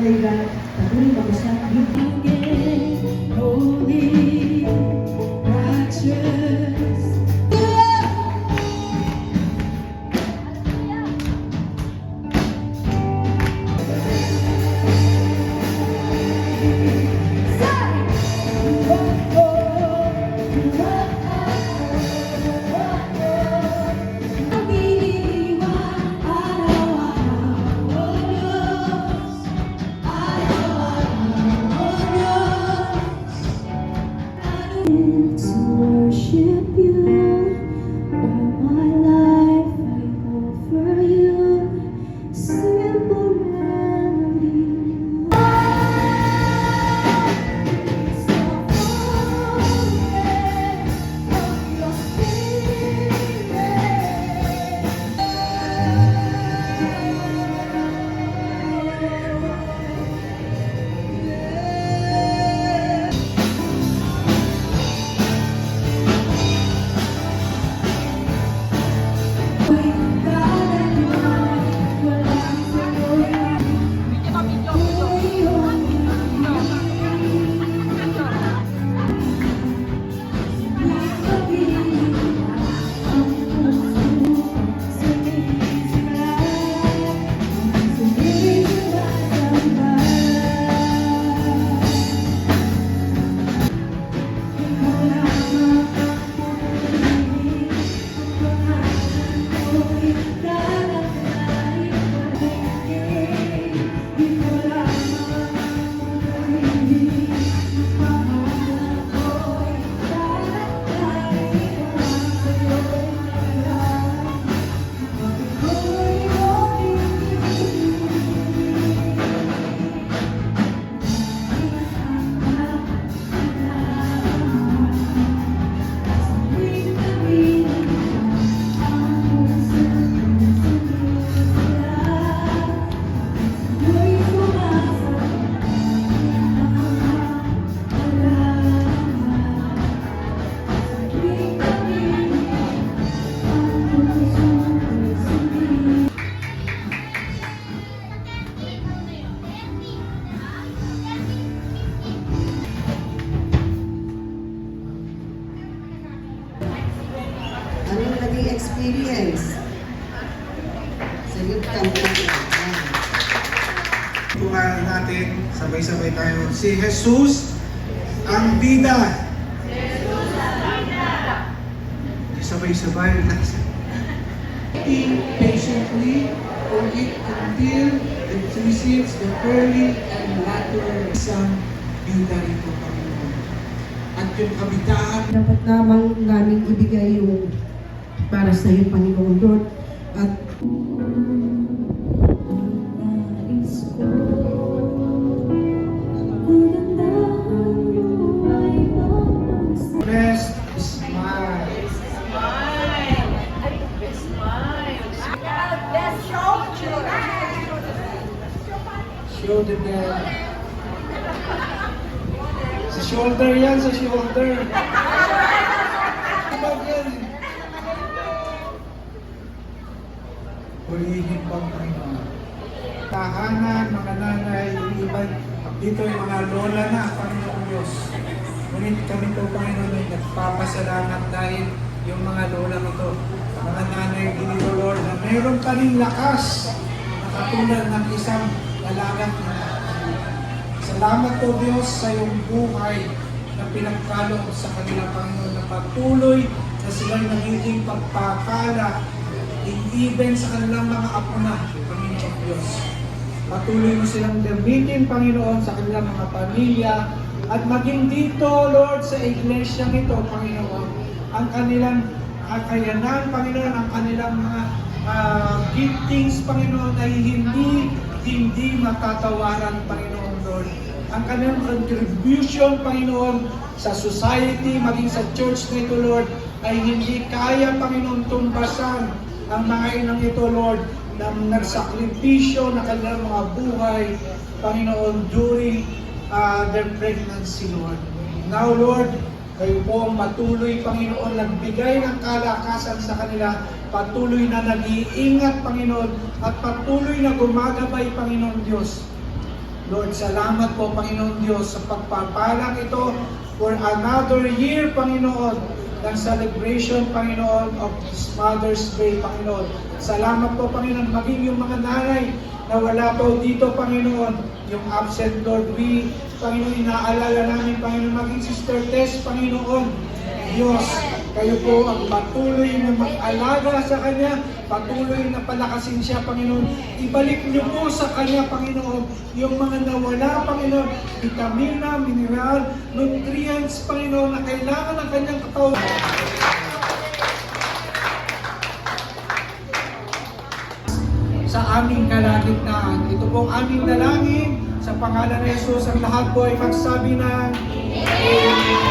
pray God, patuloy mag-usap. Holy, righteous. To worship you, all my life I offer you, simple melody. So forget of your Anong naging experience sa youth camp natin? Tungan natin, sabay-sabay tayo. Si Jesus ang bida. Jesus ang bida. Sabay-sabay. Waiting patiently for it until it receives the early and latter isang bida rito, Panginoon. At yung kabitaan, Dapat namang namin ibigay yung para sa iyo, Panginoon Lord. At Blessed smile. Show the dead. Sa shoulder yan, sa shoulder. Ibag yan. Purihin pang Panginoon. Tahanan, mga nanay, ibang dito yung mga lola na, Panginoon Diyos. Ngunit kami to, Panginoon, ay nagpapasalamat dahil yung mga lola nito, mga nanay dito, Lord, na mayroon pa rin lakas na katulad ng isang lalagang na. Salamat po, Diyos, sa iyong buhay na pinagkaloob sa kanila, Panginoon, na patuloy na sila'y nagiging pagpapala even sa kanilang mga apo na, Panginoon Diyos. Patuloy mo silang gamitin, Panginoon, sa kanilang mga pamilya at maging dito, Lord, sa iglesia nito, Panginoon, ang kanilang kakayanan, Panginoon, ang kanilang mga giftings, Panginoon, ay hindi matatawaran, Panginoon, Lord. Ang kanilang contribution, Panginoon, sa society, maging sa church nito, Lord, ay hindi kaya, Panginoon, tumbasan ang mga inang ito, Lord, na nagsakripisyo na kanilang mga buhay, Panginoon, during their pregnancy, Lord. Now, Lord, kayo po ang patuloy, Panginoon, nagbigay ng kalakasan sa kanila, patuloy na nag-iingat, Panginoon, at patuloy na gumagabay, Panginoon Diyos, Lord, salamat po, Panginoon Diyos, sa pagpapalang ito for another year, Panginoon, ng celebration, Panginoon, of this Mother's Day, Panginoon. Salamat po, Panginoon, maging yung mga nanay na wala po dito, Panginoon, yung absent, Lord, Panginoon, inaalala namin, Panginoon, maging Sister Tess, Panginoon, Diyos, kayo po ang patuloy na mag-alaga sa Kanya, patuloy na palakasin siya, Panginoon. Ibalik niyo po sa Kanya, Panginoon, yung mga nawala, Panginoon, vitamina, mineral, nutrients, Panginoon, na kailangan ng Kanyang katawan. Sa aming kalagitnaan, ito po ang aming dalangin, sa pangalan ni Jesus, ang lahat po ay magsabi ng Amen.